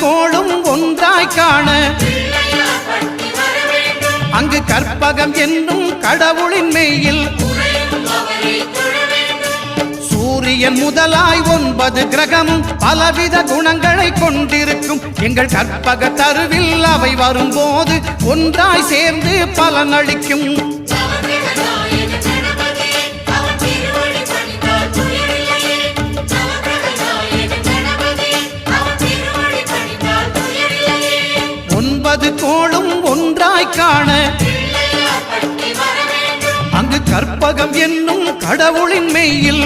கோளும் ஒன்றாய் காண அங்கு கற்பகம் என்னும் கடவுளின் மெய்யில் சூரியன் முதலாய் 9 கிரகமும் பலவித குணங்களை கொண்டிருக்கும் எங்கள் கற்பக தருவில் அவை வரும்போது ஒன்றாய் சேர்ந்து பலனளிக்கும். கோளும் ஒன்றாய் காண அங்கு கற்பகம் என்னும் கடவுளின் மெய்யில்